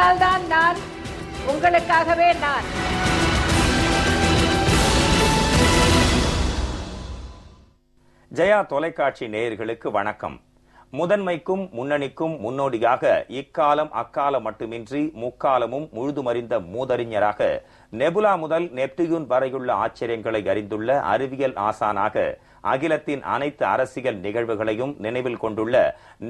அதனால்தான் நான் உங்களுக்காகவே நான். ஜெயா தொலைக்காட்சி நேயர்களுக்கு வணக்கம். முதன்மைக்கும் முன்னணிக்கும் முன்னோடியாக இக்காலம் அக்காலம் மட்டுமின்றி முக்காலமும் முழுதுமறிந்த மூதறிஞராக நெபுலா முதல் நெப்டியூன் வரையுள்ள ஆச்சரியங்களை அறிந்துள்ள அறிவியல் ஆசானாக அகிலத்தின் அனைத்து அரசியல் நிகழ்வுகளையும் நினைவில் கொண்டுள்ள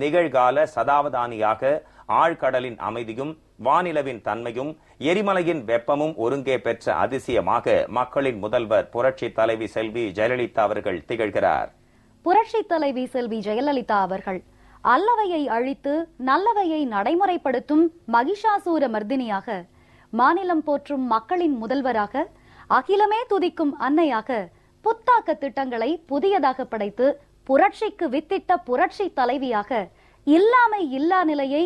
நிகழ்கால சதாவதானியாக ஆழ்கடலின் அமைதியும் வானிலவின் தன்மையும் எரிமலையின் வெப்பமும் ஒருங்கே பெற்ற அதிசயமாக மக்களின் முதல்வர் புரட்சி தலைவி செல்வி ஜெயலலிதா அவர்கள் திகழ்கிறார். புரட்சி தலைவி செல்வி ஜெயலலிதா அவர்கள் அல்லவையை அழித்து நல்லவையை நடைமுறைப்படுத்தும் மகிஷாசூர மர்தினியாக, மாநிலம் போற்றும் மக்களின் முதல்வராக, அகிலமே துதிக்கும் அன்னையாக புத்தாக்க திட்டங்களை புதியதாக படைத்து புரட்சிக்கு வித்திட்ட புரட்சி தலைவியாக, இல்லாமை இல்லா நிலையை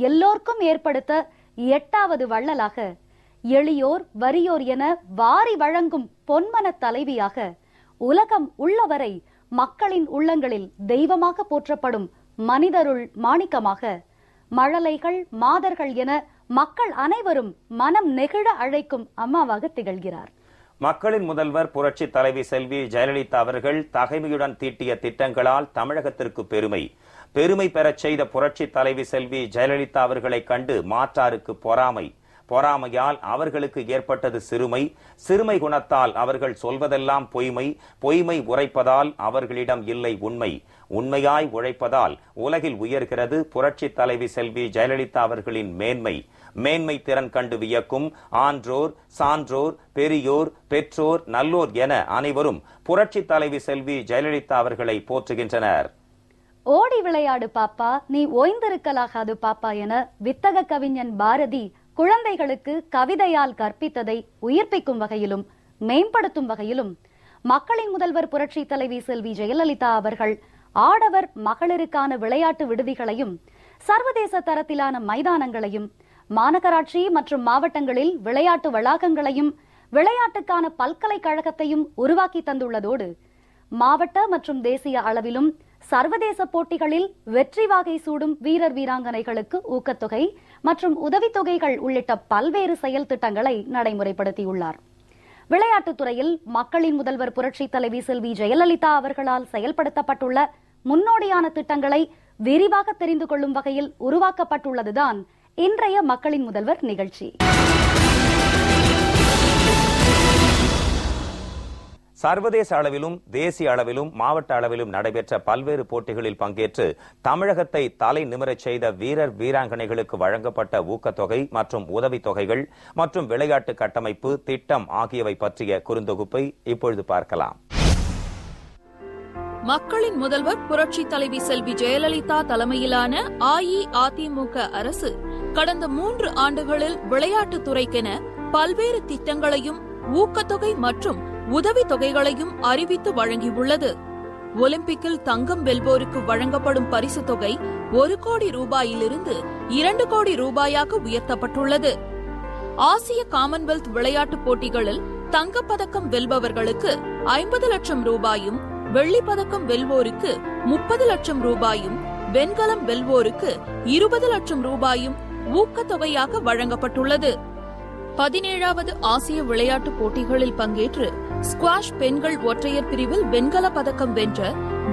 எல்லோருக்கும் ஏற்படுத்த 8வது வள்ளலாக, எளியோர் வறியோர் என வாரி வழங்கும் பொன்மன தலைவியாக, உலகம் உள்ளவரை மக்களின் உள்ளங்களில் தெய்வமாக போற்றப்படும் மனிதருள் மாணிக்கமாக, மழலைகள் மாதர்கள் என மக்கள் அனைவரும் மனம் நெகிழ அழைக்கும் அம்மாவாக திகழ்கிறார். மக்களின் முதல்வர் புரட்சி தலைவி செல்வி ஜெயலலிதா அவர்கள் தகைமையுடன் தீட்டிய திட்டங்களால் தமிழகத்திற்கு பெருமை பெறச் செய்த புரட்சி தலைவி செல்வி ஜெயலலிதா அவர்களை கண்டு மாற்றாருக்கு பொறாமையால் அவர்களுக்கு ஏற்பட்டது சிறுமை குணத்தால் அவர்கள் சொல்வதெல்லாம் பொய்மை உரைப்பதால் அவர்களிடம் இல்லை உண்மையாய் உழைப்பதால் உலகில் உயர்கிறது புரட்சி தலைவி செல்வி ஜெயலலிதா அவர்களின் மேன்மை திறன் கண்டு வியக்கும் ஆன்றோர் சான்றோர் பெரியோர் பெற்றோர் நல்லோர் என அனைவரும் புரட்சி தலைவி செல்வி ஜெயலலிதா அவர்களை போற்றுகின்றனர். ஓடி விளையாடு பாப்பா, நீ ஓய்ந்திருக்கலாகாது பாப்பா என வித்தக கவிஞன் பாரதி குழந்தைகளுக்கு கவிதையால் கற்பித்ததை உயிர்ப்பிக்கும் வகையிலும் மேம்படுத்தும் வகையிலும் மக்களின் முதல்வர் புரட்சி தலைவி செல்வி ஜெயலலிதா அவர்கள் ஆடவர் மகளிருக்கான விளையாட்டு விடுதிகளையும் சர்வதேச தரத்திலான மைதானங்களையும் மாநகராட்சி மற்றும் மாவட்டங்களில் விளையாட்டு வளாகங்களையும் விளையாட்டுக்கான பல்கலைக்கழகத்தையும் உருவாக்கி தந்துள்ளதோடு மாவட்ட மற்றும் தேசிய அளவிலும் சர்வதேச போட்டிகளில் வெற்றி வாகை சூடும் வீரர் வீராங்கனைகளுக்கு ஊக்கத்தொகை மற்றும் உதவித்தொகைகள் உள்ளிட்ட பல்வேறு செயல் திட்டங்களை நடைமுறைப்படுத்தியுள்ளார். விளையாட்டுத்துறையில் மக்களின் முதல்வர் புரட்சி தலைவி செல்வி ஜெயலலிதா அவர்களால் செயல்படுத்தப்பட்டுள்ள முன்னோடியான திட்டங்களை விரிவாக தெரிந்து கொள்ளும் வகையில் உருவாக்கப்பட்டுள்ளதுதான் இன்றைய மக்களின் முதல்வர் நிகழ்ச்சி. சர்வதேச அளவிலும் தேசிய அளவிலும் மாவட்ட அளவிலும் நடைபெற்ற பல்வேறு போட்டிகளில் பங்கேற்று தமிழகத்தை தலை நிமிரச் செய்த வீரர் வீராங்கனைகளுக்கு வழங்கப்பட்ட ஊக்கத்தொகை மற்றும் உதவித்தொகைகள் மற்றும் விளையாட்டு கட்டமைப்பு திட்டம் ஆகியவை பற்றிய குறுந்தொகுப்பை இப்பொழுது பார்க்கலாம். மக்களின் முதல்வர் புரட்சி தலைவி செல்வி ஜெயலலிதா தலைமையிலான அஇஅதிமுக அரசு கடந்த 3 ஆண்டுகளில் விளையாட்டுத்துறைக்கென பல்வேறு திட்டங்களையும் ஊக்கத்தொகை மற்றும் உதவித்தொகைகளையும் அறிவித்து வழங்கியுள்ளது. ஒலிம்பிக்கில் தங்கம் வெல்வோருக்கு வழங்கப்படும் பரிசு தொகை 1 கோடி ரூபாயிலிருந்து 2 கோடி ரூபாயாக உயர்த்தப்பட்டுள்ளது. ஆசிய காமன்வெல்த் விளையாட்டுப் போட்டிகளில் தங்கப்பதக்கம் வெல்பவர்களுக்கு 50 லட்சம் ரூபாயும், வெள்ளிப்பதக்கம் வெல்வோருக்கு 30 லட்சம் ரூபாயும், வெண்கலம் வெல்வோருக்கு 20 லட்சம் ரூபாயும் ஊக்கத்தொகையாக வழங்கப்பட்டுள்ளது. 17வது ஆசிய விளையாட்டுப் போட்டிகளில் பங்கேற்று ஸ்குவாஷ் பெண்கள் ஒற்றையர் பிரிவில் வெண்கல பதக்கம் வென்ற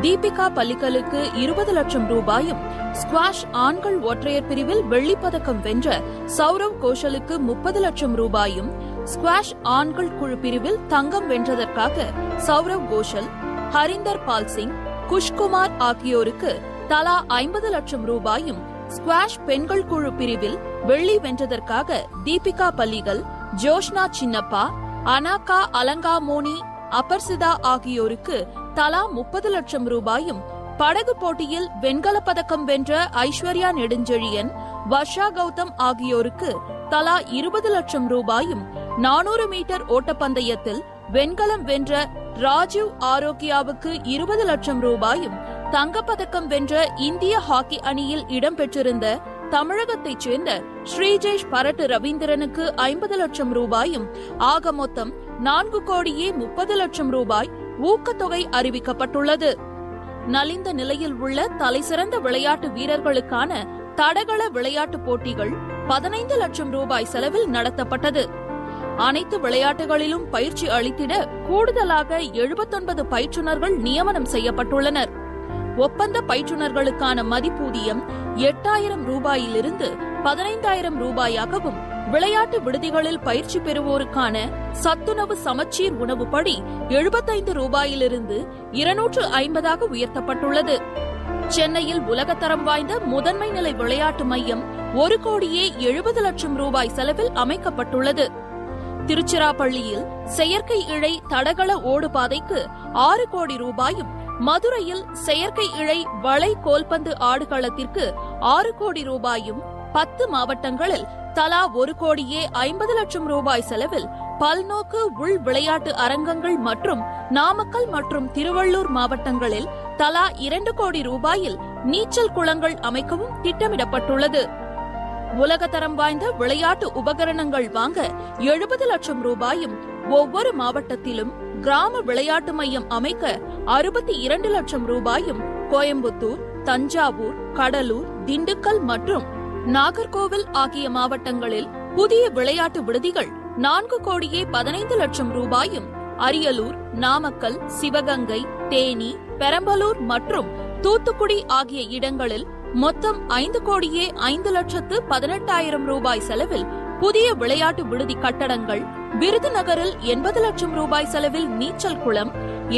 தீபிகா பல்லிக்கலுக்கு 20 லட்சம் ரூபாயும், ஸ்குவாஷ் ஆண்கள் ஒற்றையர் பிரிவில் வெள்ளிப்பதக்கம் வென்ற சௌரவ் கோஷலுக்கு 30 லட்சம் ரூபாயும், ஸ்குவாஷ் ஆண்கள் குழு பிரிவில் தங்கம் வென்றதற்காக சௌரவ் கோஷல், ஹரிந்தர் பால் சிங், குஷ்குமார் ஆகியோருக்கு தலா 50 லட்சம் ரூபாயும், ஸ்குவாஷ் பெண்கள் குழு பிரிவில் வெள்ளி வென்றதற்காக தீபிகா பல்லிகல், ஜோஷ்னா சின்னப்பா, அனாகா அலங்காமோனி, அபர்சிதா ஆகியோருக்கு தலா 30 லட்சம் ரூபாயும், படகு போட்டியில் வெண்கல பதக்கம் வென்ற ஐஸ்வர்யா நெடுஞ்செழியன், வர்ஷா கௌதம் ஆகியோருக்கு தலா 20 லட்சம் ரூபாயும், 400 மீட்டர் ஓட்டப்பந்தயத்தில் வெண்கலம் வென்ற ராஜீவ் ஆரோக்கியாவுக்கு 20 லட்சம் ரூபாயும், தங்கப்பதக்கம் வென்ற இந்திய ஹாக்கி அணியில் இடம்பெற்றிருந்த தமிழகத்தைச் சேர்ந்த ஸ்ரீஜேஷ் பரட்டு ரவீந்திரனுக்கு 50 லட்சம் ரூபாயும், ஆக மொத்தம் 4 கோடியே 30 லட்சம் ரூபாய் ஊக்கத்தொகை அறிவிக்கப்பட்டுள்ளது. நலிந்த நிலையில் உள்ள தலைசிறந்த விளையாட்டு வீரர்களுக்கான தடகள விளையாட்டுப் போட்டிகள் 15 லட்சம் ரூபாய் செலவில் நடத்தப்பட்டது. அனைத்து விளையாட்டுகளிலும் பயிற்சி அளித்திட கூடுதலாக 79 பயிற்றுநர்கள் நியமனம் செய்யப்பட்டுள்ளனர். ஒப்பந்த பயிற்றுநர்களுக்கான மதிப்பூதியம் 8000 ரூபாயிலிருந்து 15000 ரூபாயாகவும், விளையாட்டு விடுதிகளில் பயிற்சி பெறுவோருக்கான சத்துணவு சமச்சீர் உணவுப்படி 75 ரூபாயிலிருந்து 250 உயர்த்தப்பட்டுள்ளது. சென்னையில் உலகத்தரம் வாய்ந்த முதன்மை நிலை விளையாட்டு மையம் 1,70 லட்சம் ரூபாய் செலவில் அமைக்கப்பட்டுள்ளது. திருச்சிராப்பள்ளியில் செயற்கை இழை தடகள ஓடுபாதைக்கு 6 கோடி ரூபாயும், மதுரையில் செயற்கை இழை வளை கோல்பந்து ஆடுகளத்திற்கு 6 கோடி ரூபாயும், 10 மாவட்டங்களில் தலா 1,50 லட்சம் ரூபாய் செலவில் பல்நோக்கு உள் விளையாட்டு அரங்கங்கள் மற்றும் நாமக்கல் மற்றும் திருவள்ளூர் மாவட்டங்களில் தலா 2 கோடி ரூபாயில் நீச்சல் குளங்கள் அமைக்கவும் திட்டமிடப்பட்டுள்ளது. உலகத்தரம் வாய்ந்த விளையாட்டு உபகரணங்கள் வாங்க 70 லட்சம் ரூபாயும், ஒவ்வொரு மாவட்டத்திலும் கிராம விளையாட்டு மையம் அமைக்க 62 லட்சம் ரூபாயும், கோயம்புத்தூர், தஞ்சாவூர், கடலூர், திண்டுக்கல் மற்றும் நாகர்கோவில் ஆகிய மாவட்டங்களில் புதிய விளையாட்டு விடுதிகள் 4,15 லட்சம் ரூபாயும், அரியலூர், நாமக்கல், சிவகங்கை, தேனி, பெரம்பலூர் மற்றும் தூத்துக்குடி ஆகிய இடங்களில் மொத்தம் 5,05,18,000 ரூபாய் செலவில் புதிய விளையாட்டு விடுதி கட்டடங்கள், விருதுநகரில் 80 லட்சம் ரூபாய் செலவில் நீச்சல் குளம்,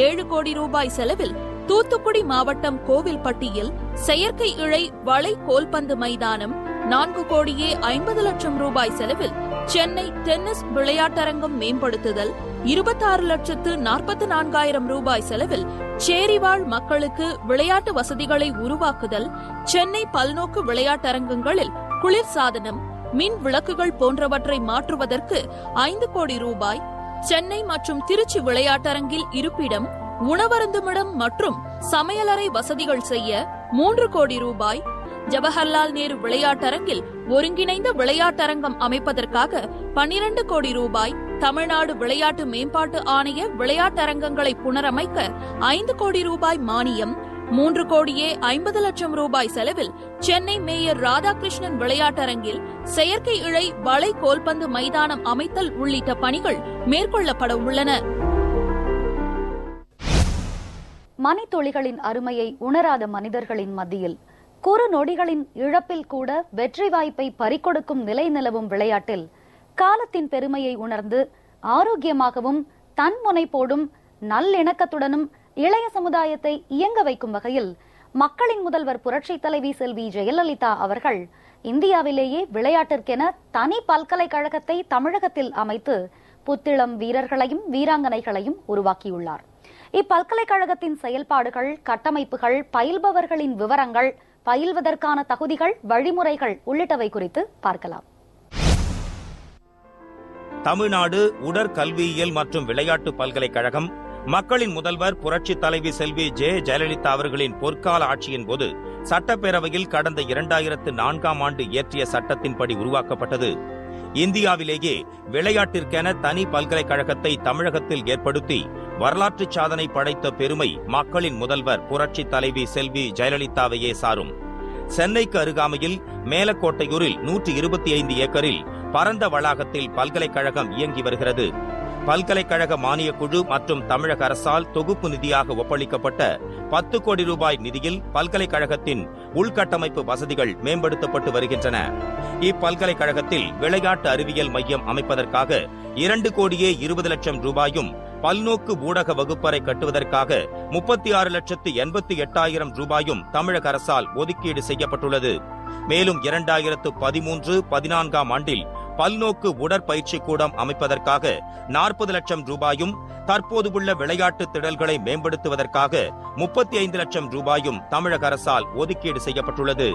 7 கோடி ரூபாய் செலவில் தூத்துக்குடி மாவட்டம் கோவில்பட்டியில் செயற்கை இழை வளை கோல்பந்து மைதானம், 4,50 லட்சம் ரூபாய் செலவில் சென்னை டென்னிஸ் விளையாட்டரங்கம் மேம்படுத்துதல், 26,44,000 ரூபாய் செலவில் சேரிவாழ் மக்களுக்கு விளையாட்டு வசதிகளை உருவாக்குதல், சென்னை பல்நோக்கு விளையாட்டரங்கங்களில் குளிர்சாதனம், மின் விளக்குகள் போன்றவற்றை மாற்றுவதற்கு 5 கோடி ரூபாய், சென்னை மற்றும் திருச்சி விளையாட்டரங்கில் இருப்பிடம், உணவருந்துமிடம் மற்றும் சமையலறை வசதிகள் செய்ய 3 கோடி ரூபாய், ஜவஹர்லால் நேரு விளையாட்டரங்கில் ஒருங்கிணைந்த விளையாட்டரங்கம் அமைப்பதற்காக 12 கோடி ரூபாய், தமிழ்நாடு விளையாட்டு மேம்பாட்டு ஆணைய விளையாட்டரங்கங்களை புனரமைக்க 5 கோடி ரூபாய் மானியம், 3,50 லட்சம் ரூபாய் செலவில் சென்னை மேயர் ராதாகிருஷ்ணன் விளையாட்டரங்கில் செயற்கை இழை வளை கோல்பந்து மைதானம் அமைத்தல் உள்ளிட்ட பணிகள் மேற்கொள்ளப்பட உள்ளன. மணித்துளிகளின் அருமையை உணராத மனிதர்களின் மத்தியில் குறு நொடிகளின் இழப்பில் கூட வெற்றி வாய்ப்பை பறிகொடுக்கும் நிலை நிலவும் விளையாட்டில் காலத்தின் பெருமையை உணர்ந்து ஆரோக்கியமாகவும் தன்முனைப்போடும் நல்லிணக்கத்துடனும் இளைய சமுதாயத்தை இயங்க வைக்கும் வகையில் மக்களின் முதல்வர் புரட்சி தலைவி செல்வி ஜெயலலிதா அவர்கள் இந்தியாவிலேயே விளையாட்டிற்கென தனி பல்கலைக்கழகத்தை தமிழகத்தில் அமைத்து புத்திளம் வீரர்களையும் வீராங்கனைகளையும் உருவாக்கியுள்ளார். இப்பல்கலைக்கழகத்தின் செயல்பாடுகள், கட்டமைப்புகள், பயில்பவர்களின் விவரங்கள், பயில்வதற்கான தகுதிகள், வழிமுறைகள் உள்ளிட்டவை குறித்து பார்க்கலாம். தமிழ்நாடு உடற்கல்வியியல் மற்றும் விளையாட்டு பல்கலைக்கழகம் மக்களின் முதல்வர் புரட்சி தலைவி செல்வி ஜெயலலிதா அவர்களின் பொற்கால ஆட்சியின் போது சட்டப்பேரவையில் கடந்த 2004ஆம் ஆண்டு இயற்றிய சட்டத்தின்படி உருவாக்கப்பட்டது. இந்தியாவிலேயே விளையாட்டிற்கென தனி பல்கலைக்கழகத்தை தமிழகத்தில் ஏற்படுத்தி வரலாற்று சாதனை படைத்த பெருமை மக்களின் முதல்வர் புரட்சி தலைவி செல்வி ஜெயலலிதாவையே சாரும். சென்னைக்கு அருகாமையில் மேலக்கோட்டையூரில் 125 ஏக்கரில் பரந்த வளாகத்தில் பல்கலைக்கழகம் இயங்கி வருகிறது. பல்கலைக்கழக மானியக் குழு மற்றும் தமிழக அரசால் தொகுப்பு நிதியாக ஒப்பளிக்கப்பட்ட 10 கோடி ரூபாய் நிதியில் பல்கலைக்கழகத்தின் உள்கட்டமைப்பு வசதிகள் மேம்படுத்தப்பட்டு வருகின்றன. இப்பல்கலைக்கழகத்தில் விளையாட்டு அறிவியல் மையம் அமைப்பதற்காக 2,20 லட்சம் ரூபாயும், பல்நோக்கு ஊடக வகுப்பறை கட்டுவதற்காக 36,88,000 ரூபாயும் தமிழக அரசால் ஒதுக்கீடு செய்யப்பட்டுள்ளது. மேலும் 2013-14ஆம் ஆண்டில் பல்நோக்கு உடற்பயிற்சி கூடம் அமைப்பதற்காக 40 லட்சம் ரூபாயும், தற்போது உள்ள விளையாட்டு திடல்களை மேம்படுத்துவதற்காக 35 லட்சம் ரூபாயும் தமிழக அரசால் ஒதுக்கீடு செய்யப்பட்டுள்ளது.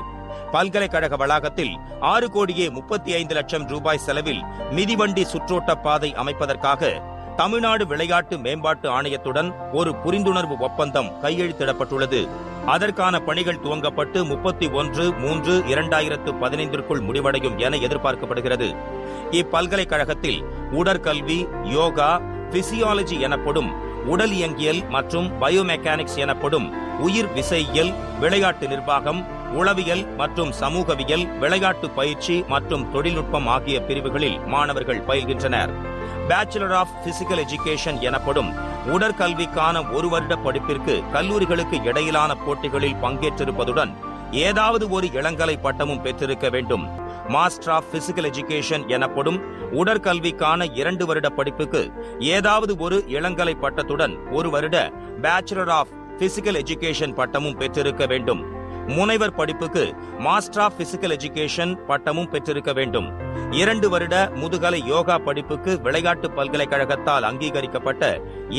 பல்கலைக்கழக வளாகத்தில் 6,35 லட்சம் ரூபாய் செலவில் மிதிவண்டி சுற்றோட்ட பாதை அமைப்பதற்காக தமிழ்நாடு விளையாட்டு மேம்பாட்டு ஆணையத்துடன் ஒரு புரிந்துணர்வு ஒப்பந்தம் கையெழுத்திடப்பட்டுள்ளது. அதற்கான பணிகள் துவங்கப்பட்டு 31/3/2015 முடிவடையும் என எதிர்பார்க்கப்படுகிறது. இப்பல்கலைக்கழகத்தில் உடற்கல்வி, யோகா, பிசியாலஜி எனப்படும் உடல் இயங்கியல் மற்றும் பயோமெக்கானிக்ஸ் எனப்படும் உயிர் விசையியல், விளையாட்டு நிர்வாகம், உளவியல் மற்றும் சமூகவியல், விளையாட்டு பயிற்சி மற்றும் தொழில்நுட்பம் ஆகிய பிரிவுகளில் மாணவர்கள் பயில்கின்றனர். பேச்சுலர் ஆஃப் பிசிக்கல் எஜுகேஷன் எனப்படும் உடற்கல்விக்கான 1 வருட படிப்பிற்கு கல்லூரிகளுக்கு இடையிலான போட்டிகளில் பங்கேற்றிருப்பதுடன் ஏதாவது ஒரு இளங்கலை பட்டமும் பெற்றிருக்க வேண்டும். மாஸ்டர் ஆஃப் பிசிக்கல் எஜுகேஷன் எனப்படும் உடற்கல்விக்கான 2 வருட படிப்புக்கு ஏதாவது ஒரு இளங்கலை பட்டத்துடன் 1 வருட பேச்சுலர் ஆஃப் பிசிக்கல் எஜுகேஷன் பட்டமும் பெற்றிருக்க வேண்டும். முனைவர் படிப்புக்கு மாஸ்டர் ஆஃப் பிசிக்கல் எஜுகேஷன் பட்டமும் பெற்றிருக்க வேண்டும். 2 வருட முதுகலை யோகா படிப்புக்கு விளையாட்டு பல்கலைக்கழகத்தால் அங்கீகரிக்கப்பட்ட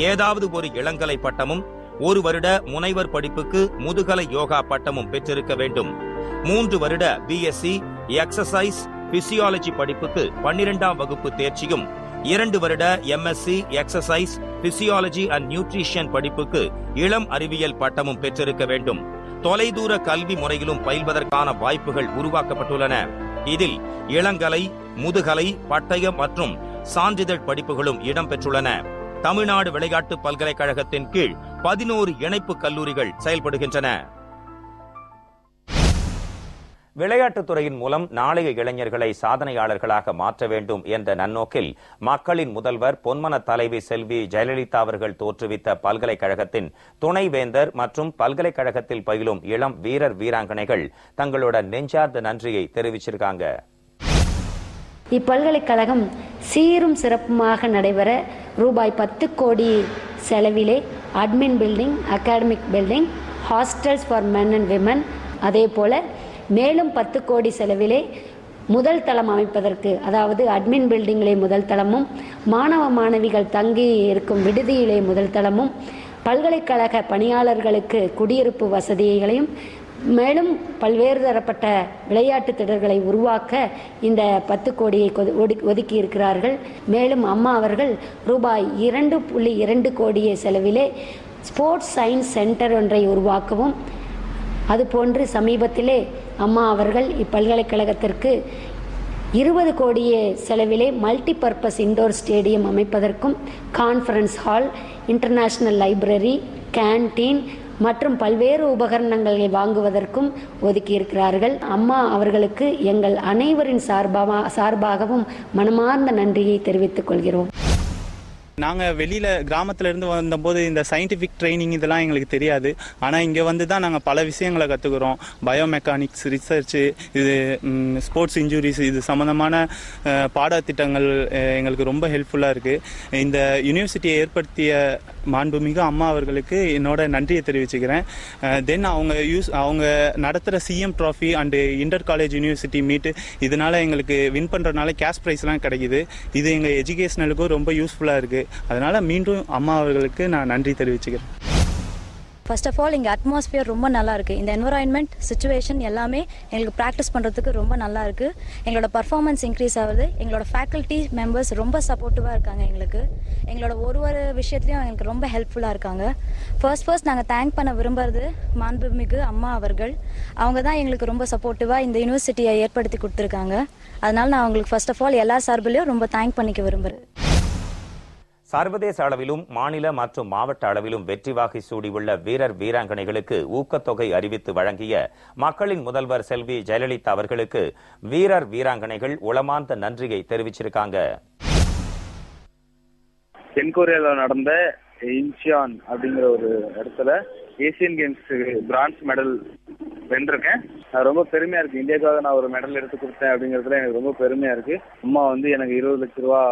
ஏதாவது ஒரு இளங்கலை பட்டமும், 1 வருட முனைவர் படிப்புக்கு முதுகலை யோகா பட்டமும் பெற்றிருக்க வேண்டும். 3 வருட பிஎஸ்சி எக்ஸசைஸ் பிசியாலஜி படிப்புக்கு 12ஆம் வகுப்பு தேர்ச்சியும், 2 வருட MSc exercise physiology and nutrition படிப்புக்கு இளம் அறிவியல் பட்டமும் பெற்றிருக்க வேண்டும். தொலைதூர கல்வி முறையிலும் பயில்வதற்கான வாய்ப்புகள் உருவாக்கப்பட்டுள்ளன. இதில் இளங்கலை, முதுகலை, பட்டய மற்றும் சான்றிதழ் படிப்புகளும் இடம்பெற்றுள்ளன. தமிழ்நாடு விளையாட்டு பல்கலைக்கழகத்தின் கீழ் 11 இணைப்பு கல்லூரிகள் செயல்படுகின்றன. விளையாட்டுத் துறையின் மூலம் நாளைய இளைஞர்களை சாதனையாளர்களாக மாற்ற வேண்டும் என்ற நன்னோக்கில் மக்களின் முதல்வர் பொன்மன தலைவி செல்வி ஜெயலலிதா அவர்கள் தோற்றுவித்த பல்கலைக்கழகத்தின் துணைவேந்தர் மற்றும் பல்கலைக்கழகத்தில் பயிலும் இளம் வீரர் வீராங்கனைகள் தங்களோட நெஞ்சார்ந்த நன்றியை தெரிவிச்சிருக்காங்க. இப்பல்கலைக்கழகம் சீரும் சிறப்புமாக நடைபெற ரூபாய் 10 கோடி செலவிலே admin building, academic building, hostels for men and women, அதே போல மேலும் 10 கோடி செலவிலே முதல் தளம் அமைப்பதற்கு, அதாவது அட்மின் பில்டிங்கிலே முதல் தளமும், மாணவ மாணவிகள் தங்கி இருக்கும் விடுதியிலே முதல் தளமும், பல்கலைக்கழக பணியாளர்களுக்கு குடியிருப்பு வசதிகளையும், மேலும் பல்வேறு தரப்பட்ட விளையாட்டு திடல்களை உருவாக்க இந்த 10 கோடியை ஒதுக்கி இருக்கிறார்கள். மேலும் அம்மா அவர்கள் ரூபாய் 2.2 கோடியை செலவிலே ஸ்போர்ட்ஸ் சயின்ஸ் சென்டர் ஒன்றை உருவாக்கவும், அதுபோன்று சமீபத்திலே அம்மா அவர்கள் இப்பல்கலைக்கழகத்திற்கு 20 கோடியே செலவிலே மல்டி பர்பஸ் இண்டோர் ஸ்டேடியம் அமைப்பதற்கும், conference hall, international library, canteen மற்றும் பல்வேறு உபகரணங்களை வாங்குவதற்கும் ஒதுக்கியிருக்கிறார்கள். அம்மா அவர்களுக்கு எங்கள் அனைவரின் சார்பாகவும் மனமார்ந்த நன்றியை தெரிவித்துக் கொள்கிறோம். நாங்கள் வெளியில் கிராமத்திலேருந்து வந்தபோது இந்த சயின்டிஃபிக் ட்ரைனிங் இதெல்லாம் எங்களுக்கு தெரியாது. ஆனால் இங்கே வந்து தான் நாங்கள் பல விஷயங்களை கற்றுக்குறோம். பயோமெக்கானிக்ஸ், ரிசர்ச்சு, இது ஸ்போர்ட்ஸ் இன்ஜுரிஸ், இது சம்மந்தமான பாடத்திட்டங்கள் எங்களுக்கு ரொம்ப ஹெல்ப்ஃபுல்லாக இருக்குது. இந்த யூனிவர்சிட்டியை ஏற்படுத்திய மாண்புமிகு அம்மா அவர்களுக்கு என்னோட நன்றியை தெரிவிச்சுக்கிறேன். தென் அவங்க நடத்துகிற CM trophy and inter college university மீட்டு, இதனால் எங்களுக்கு வின் பண்ணுறதுனால கேஷ் ப்ரைஸ்லாம் கிடைக்குது. இது எங்கள் எஜுகேஷனலுக்கும் ரொம்ப யூஸ்ஃபுல்லாக இருக்குது. அதனால மீண்டும் அம்மா அவர்களுக்கு நான் நன்றி தெரிவிச்சுக்கிறேன். ஃபர்ஸ்ட் ஆஃப் ஆல், இங்கே அட்மாஸ்பியர் ரொம்ப நல்லா இருக்குது. இந்த என்வரான்மெண்ட், சிச்சுவேஷன் எல்லாமே எங்களுக்கு ப்ராக்டிஸ் பண்ணுறதுக்கு ரொம்ப நல்லா இருக்குது. எங்களோட பர்ஃபார்மன்ஸ் இன்க்ரீஸ் ஆகுது. எங்களோட ஃபேக்கல்ட்டி மெம்பர்ஸ் ரொம்ப சப்போர்ட்டிவாக இருக்காங்க. எங்களோட ஒரு விஷயத்துலையும் எங்களுக்கு ரொம்ப ஹெல்ப்ஃபுல்லாக இருக்காங்க. ஃபர்ஸ்ட் நாங்கள் தேங்க் பண்ண விரும்புறது மாண்புமிகு அம்மா அவர்கள். அவங்க தான் எங்களுக்கு ரொம்ப சப்போர்ட்டிவாக இந்த யூனிவர்சிட்டியை ஏற்படுத்தி கொடுத்துருக்காங்க. அதனால நான் அவங்களுக்கு ஃபர்ஸ்ட் ஆஃப் ஆல் எல்லா சார்பிலையும் ரொம்ப தேங்க் பண்ணிக்க விரும்புகிறேன். சர்வதேச அளவிலும் மாநில மற்றும் மாவட்ட அளவிலும் வெற்றி வாகை சூடியுள்ள வீரர் வீராங்கனைகளுக்கு ஊக்கத்தொகை அறிவித்து வழங்கிய மக்களின் முதல்வர் செல்வி ஜெயலலிதா அவர்களுக்கு வீரர் வீராங்கனைகள் உளமார்ந்த நன்றியை தெரிவிச்சிருக்காங்க. தென்கொரியாவில் நடந்த இன்ச்சியான் அப்படிங்கிற ஒரு இடத்துல ஏசியன் கேம்ஸ் பிரான்ஸ் மெடல் வென்றிருக்கேன். ரொம்ப பெருமையா இருக்கு. இந்தியாவுக்காக நான் ஒரு மெடல் எடுத்து கொடுத்தேன் அப்படிங்கிறதுல எனக்கு ரொம்ப பெருமையா இருக்கு. அம்மா வந்து எனக்கு 20 லட்சம் ரூபா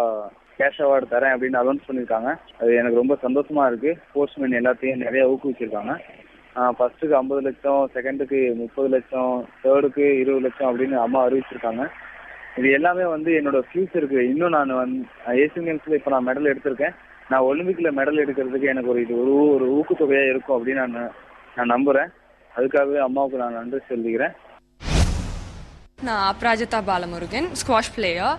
கேஷ் அவார்டு தரேன் அப்படின்னு அனௌன்ஸ் பண்ணியிருக்காங்க. அது எனக்கு ரொம்ப சந்தோஷமா இருக்கு. ஸ்போர்ட்ஸ்மேன் எல்லாத்தையும் நிறைய ஊக்குவிச்சிருக்காங்க. ஃபர்ஸ்ட்டுக்கு 50 லட்சம், செகண்டுக்கு 30 லட்சம், தேர்டுக்கு 20 லட்சம் அப்படின்னு அம்மா அறிவிச்சிருக்காங்க. இது எல்லாமே வந்து என்னோட ஃபியூச்சருக்கு இன்னும் நான் ஏசியன் கேம்ஸ்ல இப்போ நான் மெடல் எடுத்திருக்கேன். நான் ஒலிம்பிக்ல மெடல் எடுக்கிறதுக்கு எனக்கு ஒரு ஊக்கத்தொகையா இருக்கும் அப்படின்னு நான் நம்புறேன். அதுக்காகவே அம்மாவுக்கு நான் நன்றி சொல்லிக்கிறேன். நான் அப்ராஜிதா பாலமுருகன், ஸ்குவாஷ் பிளேயர்.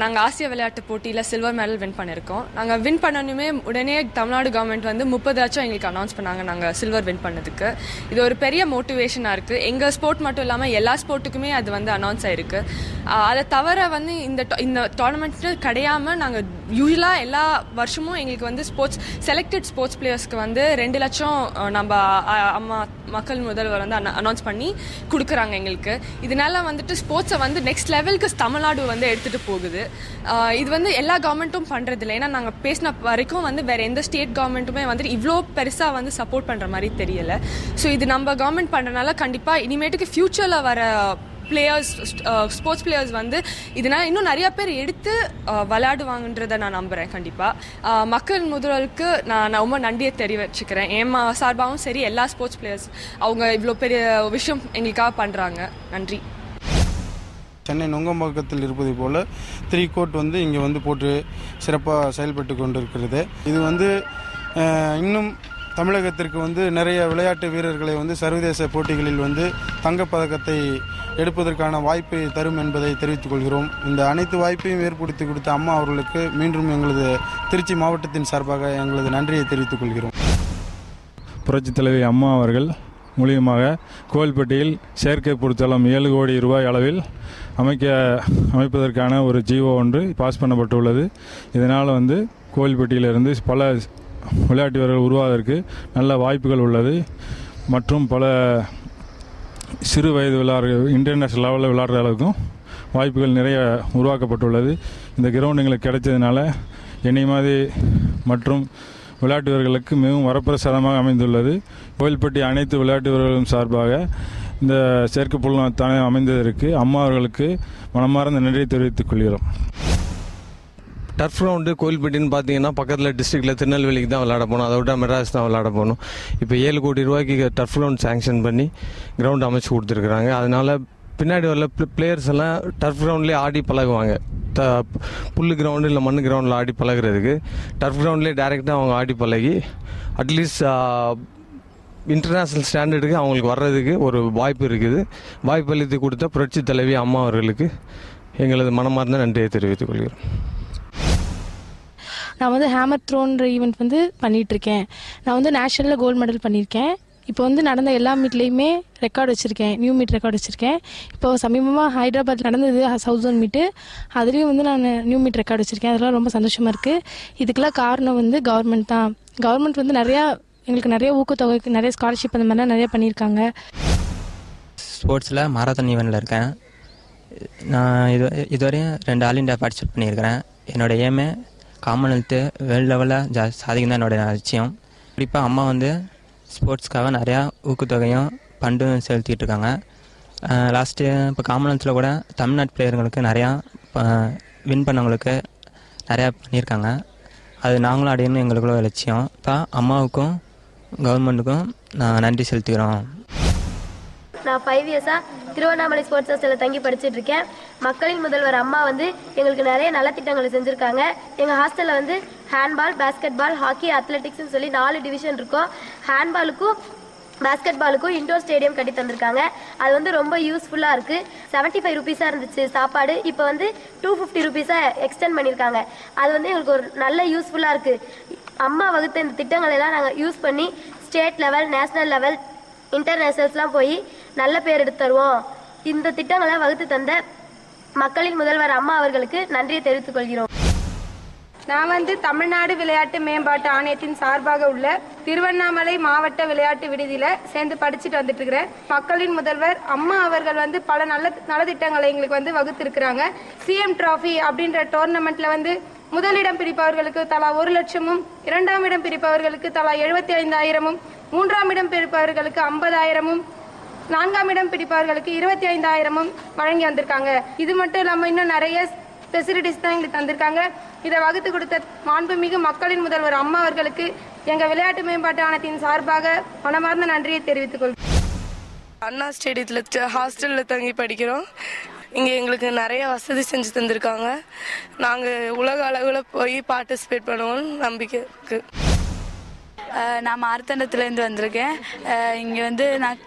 நாங்கள் ஆசிய விளையாட்டு போட்டியில் சில்வர் மெடல் வின் பண்ணியிருக்கோம். நாங்கள் வின் பண்ணணுமே உடனே தமிழ்நாடு கவர்மெண்ட் வந்து 30 லட்சம் எங்களுக்கு அனௌன்ஸ் பண்ணாங்க நாங்கள் சில்வர் வின் பண்ணதுக்கு. இது ஒரு பெரிய மோட்டிவேஷனாக இருக்குது. எங்கள் ஸ்போர்ட் மட்டும் இல்லாமல் எல்லா ஸ்போர்ட்டுக்குமே அது வந்து அனௌன்ஸ் ஆகிருக்கு. அதை தவிர வந்து இந்த டோர்னமெண்ட்டு கிடையாமல் நாங்கள் யூஸ்வலாக எல்லா வருஷமும் எங்களுக்கு வந்து செலக்டட் ஸ்போர்ட்ஸ் பிளேயர்ஸ்க்கு வந்து 2 லட்சம் நம்ம அம்மா மக்கள் முதல்வர் வந்து அனௌன்ஸ் பண்ணி கொடுக்குறாங்க எங்களுக்கு. இதனால வந்துட்டு ஸ்போர்ட்ஸை வந்து நெக்ஸ்ட் லெவலுக்கு தமிழ்நாடு வந்து எடுத்துகிட்டு போகுது. இது வந்து எல்லா கவர்மெண்ட்டும் பண்ணுறதில்ல. ஏன்னா நாங்கள் பேசின வரைக்கும் வந்து வேறு எந்த ஸ்டேட் கவர்மெண்ட்டுமே வந்து இவ்வளோ பெருசாக வந்து சப்போர்ட் பண்ணுற மாதிரி தெரியலை. ஸோ இது நம்ம கவர்மெண்ட் பண்ணுறதுனால கண்டிப்பாக இனிமேட்டுக்கு ஃப்யூச்சரில் வர பிளேயர்ஸ் ஸ்போர்ட்ஸ் பிளேயர்ஸ் வந்து இதனால் இன்னும் நிறையா பேர் எடுத்து விளையாடுவாங்கன்றதை நான் நம்புகிறேன். கண்டிப்பாக மக்கள் முதல்வருக்கு நான் ரொம்ப நன்றியை தெரிவிச்சுக்கிறேன். ஏமா சார்பாகவும் சரி, எல்லா ஸ்போர்ட்ஸ் பிளேயர்ஸ் அவங்க இவ்வளோ பெரிய விஷயம் எங்களுக்காக பண்ணுறாங்க. நன்றி. சென்னை நுங்கம்பாக்கத்தில் இருப்பதை போல் 3 கோர்ட் வந்து இங்கே வந்து போட்டு சிறப்பாக செயல்பட்டு கொண்டு இருக்கிறது. இது வந்து இன்னும் தமிழகத்திற்கு வந்து நிறைய விளையாட்டு வீரர்களை வந்து சர்வதேச போட்டிகளில் வந்து தங்கப்பதக்கத்தை எடுப்பதற்கான வாய்ப்பை தரும் என்பதை தெரிவித்துக் கொள்கிறோம். இந்த அனைத்து வாய்ப்பையும் ஏற்படுத்தி கொடுத்த அம்மா அவர்களுக்கு மீண்டும் எங்களது திருச்சி மாவட்டத்தின் சார்பாக எங்களது நன்றியை தெரிவித்துக் கொள்கிறோம். புரட்சித் தலைவி அம்மா அவர்கள் மூலியமாக கோவில்பட்டியில் செயற்கை பொருட்தளம் 7 கோடி ரூபாய் அளவில் அமைப்பதற்கான ஒரு ஜிஓ ஒன்று பாஸ் பண்ணப்பட்டுள்ளது. இதனால் வந்து கோவில்பட்டியிலிருந்து பல விளையாட்டு வீரர்கள் உருவாவதற்கு நல்ல வாய்ப்புகள் உள்ளது. மற்றும் பல சிறு வயது இன்டர்நேஷ்னல் லெவலில் விளையாடுற அளவுக்கும் வாய்ப்புகள் நிறைய உருவாக்கப்பட்டுள்ளது. இந்த கிரவுண்ட் எங்களுக்கு கிடைச்சதுனால என்னை மாதிரி மற்றும் விளையாட்டு வீரர்களுக்கு மிகவும் வரப்பிரசாதமாக அமைந்துள்ளது. கோவில்பட்டி அனைத்து விளையாட்டு வீரர்களும் சார்பாக இந்த செயற்கை புல்தரை அமைந்ததற்கு அம்மா அவர்களுக்கு மனமார்ந்த நன்றியை தெரிவித்துக் கொள்கிறோம். டர்ஃப் கிரவுண்டு கோவில்பட்டின்னு பார்த்தீங்கன்னா பக்கத்தில் டிஸ்ட்ரிக்டில் திருநெல்வேலிக்கு தான் விளையாட போகணும், அதை விட மெட்ராஸ் தான் விளையாட போகணும். இப்போ 7 கோடி ரூபாய்க்கு டர்ஃப் கிரவுண்ட் சேங்ஷன் பண்ணி கிரவுண்ட் அமைச்சு கொடுத்துருக்குறாங்க. அதனால் பின்னாடி வரல பிளேயர்ஸ் எல்லாம் டர்ஃப் கிரவுண்ட்லேயே ஆடி பழகுவாங்க. புல் கிரவுண்டு இல்லை மண் கிரவுண்டில் ஆடி பழகிறதுக்கு டர்ஃப் கிரவுண்ட்லேயே டைரெக்டாக அவங்க ஆடி பழகி அட்லீஸ்ட் இன்டர்நேஷ்னல் ஸ்டாண்டர்டுக்கு அவங்களுக்கு வர்றதுக்கு ஒரு வாய்ப்பு இருக்குது. வாய்ப்பு அளித்து கொடுத்த புரட்சி தலைவி அம்மா அவர்களுக்கு எங்களது மனமார்ந்த நன்றியை தெரிவித்துக் கொள்கிறோம். நான் வந்து ஹேமர் த்ரோன்ற ஈவெண்ட் வந்து பண்ணிகிட்ருக்கேன். நான் வந்து நேஷனலில் கோல்டு மெடல் பண்ணியிருக்கேன். இப்போ வந்து நடந்த எல்லா மீட்லேயுமே ரெக்கார்டு வச்சுருக்கேன், நியூ மீட் ரெக்கார்டு வச்சுருக்கேன். இப்போ சமீபமாக ஹைதராபாத் நடந்தது 1000 மீட்டு, அதுலேயும் வந்து நான் நியூ மீட் ரெக்கார்டு வச்சுருக்கேன். அதெல்லாம் ரொம்ப சந்தோஷமாக இருக்குது. இதுக்கெல்லாம் காரணம் வந்து கவர்மெண்ட் தான். கவர்மெண்ட் வந்து எங்களுக்கு நிறைய ஊக்கத்தொகைக்கு நிறைய ஸ்காலர்ஷிப் அந்த மாதிரிலாம் நிறைய பண்ணியிருக்காங்க. ஸ்போர்ட்ஸில் மாரத்தான் ஈவெண்ட்டில் இருக்கேன். நான் இதுவரையும் 2 ஆல் இண்டியா பார்ட்டிசிபேட் பண்ணியிருக்கிறேன். என்னோடய ஏமே காமன்வெல்த்து வேர்ல்டு லெவலில் சாதிக்கும் தான் என்னோடய லட்சியம். குறிப்பாக அம்மா வந்து ஸ்போர்ட்ஸ்க்காக நிறையா ஊக்கத்தொகையும் ஃபண்டும் செலுத்திட்டு இருக்காங்க. லாஸ்ட்டு இப்போ காமன்வெல்த்தில் கூட தமிழ்நாட்டு பிளேயர்களுக்கு நிறையா வின் பண்ணவங்களுக்கு நிறையா பண்ணியிருக்காங்க. அது நாங்களும் அடையணும் எங்களுக்குள்ள லட்சியம். இப்போ அம்மாவுக்கும் கவர்மெண்ட்டுக்கும் நான் நன்றி செலுத்துகிறோம். நான் 5 இயர்ஸாக திருவண்ணாமலை ஸ்போர்ட்ஸ் ஹாஸ்டலில் தங்கி படிச்சுட்டு இருக்கேன். மக்களின் முதல்வர் அம்மா வந்து எங்களுக்கு நிறைய நலத்திட்டங்களை செஞ்சுருக்காங்க. எங்கள் ஹாஸ்டலில் வந்து ஹேண்ட்பால், பேஸ்கெட் பால், ஹாக்கி, அத்லெட்டிக்ஸ்னு சொல்லி 4 டிவிஷன் இருக்கும். ஹேண்ட்பாலுக்கும் பேஸ்கெட் பாலுக்கும் இண்டோர் ஸ்டேடியம் கட்டி தந்திருக்காங்க. அது வந்து ரொம்ப யூஸ்ஃபுல்லாக இருக்குது. 75 ரூபீஸாக இருந்துச்சு சாப்பாடு, இப்போ வந்து 250 ரூபீஸாக எக்ஸ்டெண்ட் பண்ணியிருக்காங்க. அது வந்து எங்களுக்கு ஒரு நல்ல யூஸ்ஃபுல்லாக இருக்குது. அம்மா வகுத்த இந்த திட்டங்களெல்லாம் நாங்கள் யூஸ் பண்ணி ஸ்டேட் லெவல், நேஷ்னல் லெவல், இன்டர்நேஷ்னல்ஸ்லாம் போய் நல்ல பேர் எடுத்து தருவோம். இந்த திட்டங்களை வகுத்து தந்த மக்களின் முதல்வர் அம்மா அவர்களுக்கு நன்றியை தெரிவித்துக் கொள்கிறோம். நான் வந்து தமிழ்நாடு விளையாட்டு மேம்பாட்டு ஆணையத்தின் சார்பாக உள்ள திருவண்ணாமலை மாவட்ட விளையாட்டு விடுதியில் சேர்ந்து படிச்சுட்டு வந்துட்டு இருக்கிறேன். மக்களின் முதல்வர் அம்மா அவர்கள் வந்து பல நலத்திட்டங்களை எங்களுக்கு வந்து வகுத்திருக்கிறாங்க. சிஎம் டிராஃபி அப்படின்ற டோர்னமெண்ட்ல வந்து முதலிடம் பிரிப்பவர்களுக்கு தலா 1 லட்சமும், 2ஆம் இடம் பிரிப்பவர்களுக்கு தலா 75,000, 3ஆம் இடம் பிரிப்பவர்களுக்கு 50,000, 4ஆம் இடம் பிடிப்பவர்களுக்கு 25,000 வழங்கி வந்திருக்காங்க. இது மட்டும் இல்லாமல் இன்னும் நிறைய ஃபெசிலிட்டிஸ் தான் எங்களுக்கு தந்திருக்காங்க. இதை வகுத்து கொடுத்த மாண்புமிகு மக்களின் முதல்வர் அம்மா அவர்களுக்கு எங்கள் விளையாட்டு மேம்பாட்டு ஆணையத்தின் சார்பாக மனமார்ந்த நன்றியை தெரிவித்துக் கொள்கிறோம். அண்ணா ஸ்டேடியத்தில் ஹாஸ்டலில் தங்கி படிக்கிறோம். இங்கே எங்களுக்கு நிறைய வசதி செஞ்சு தந்திருக்காங்க. நாங்கள் உலக அளவில் போய் பார்ட்டிசிபேட் பண்ணுவோம்னு நம்பிக்கை இருக்குது. நான் மார்த்தாண்டத்துலேருந்து வந்திருக்கேன். இங்கே வந்து நான்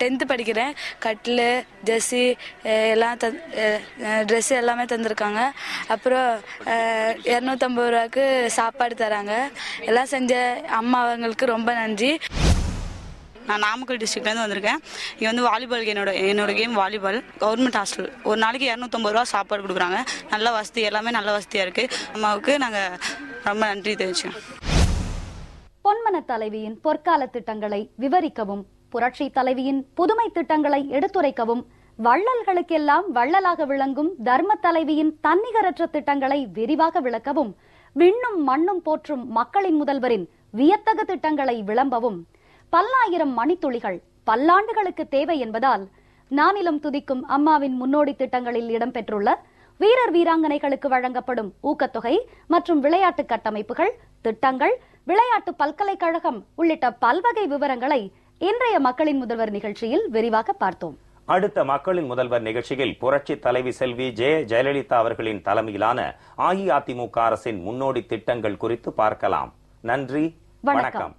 10th படிக்கிறேன். கட்டில், ஜெர்சி எல்லாம் ட்ரெஸ்ஸு எல்லாமே தந்திருக்காங்க. அப்புறம் 250 ரூபாய்க்கு சாப்பாடு தராங்க. எல்லாம் செஞ்ச அம்மா அவங்களுக்கு ரொம்ப நன்றி. நான் நாமக்கல் டிஸ்ட்ரிக்ட்லேருந்து வந்திருக்கேன். இங்கே வந்து வாலிபால் என்னோட கேம் வாலிபால். கவர்மெண்ட் ஹாஸ்டல் ஒரு நாளைக்கு 250 ரூபா சாப்பாடு கொடுக்குறாங்க. நல்ல வசதி, எல்லாமே நல்ல வசதியாக இருக்குது. அம்மாவுக்கு நாங்கள் ரொம்ப நன்றி தெரிவிச்சோம். பொன்மன தலைவியின் பொற்கால திட்டங்களை விவரிக்கவும், புரட்சி தலைவியின் புதுமை திட்டங்களை எடுத்துரைக்கவும், வள்ளல்களுக்கெல்லாம் வள்ளலாக விளங்கும் தர்ம தலைவியின் தன்னிகரற்ற திட்டங்களை விரிவாக விளக்கவும், விண்ணும் மண்ணும் போற்றும் மக்களின் முதல்வரின் வியத்தகு திட்டங்களை விளம்பவும் பல்லாயிரம் மணித்துளிகள் பல்லாண்டுகளுக்கு தேவை என்பதால் நானிலம் துதிக்கும் அம்மாவின் முன்னோடி திட்டங்களில் இடம்பெற்றுள்ள வீரர் வீராங்கனைகளுக்கு வழங்கப்படும் ஊக்கத்தொகை மற்றும் விளையாட்டு கட்டமைப்புகள், திட்டங்கள், விளையாட்டு பல்கலைக்கழகம் உள்ளிட்ட பல்வகை விவரங்களை இன்றைய மக்களின் முதல்வர் நிகழ்ச்சியில் விரிவாக பார்த்தோம். அடுத்த மக்களின் முதல்வர் நிகழ்ச்சியில் புரட்சி தலைவி செல்வி ஜெயலலிதா அவர்களின் தலைமையிலான அஇஅதிமுக அரசின் முன்னோடி திட்டங்கள் குறித்து பார்க்கலாம். நன்றி, வணக்கம்.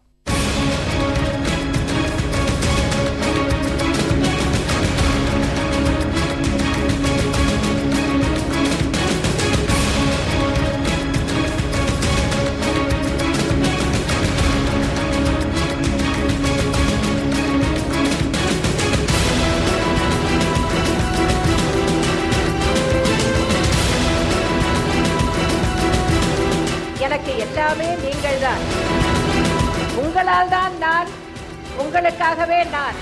எனக்கு எல்லாமே நீங்கள்தான். உங்களால் தான் நான், உங்களுக்காகவே நான்.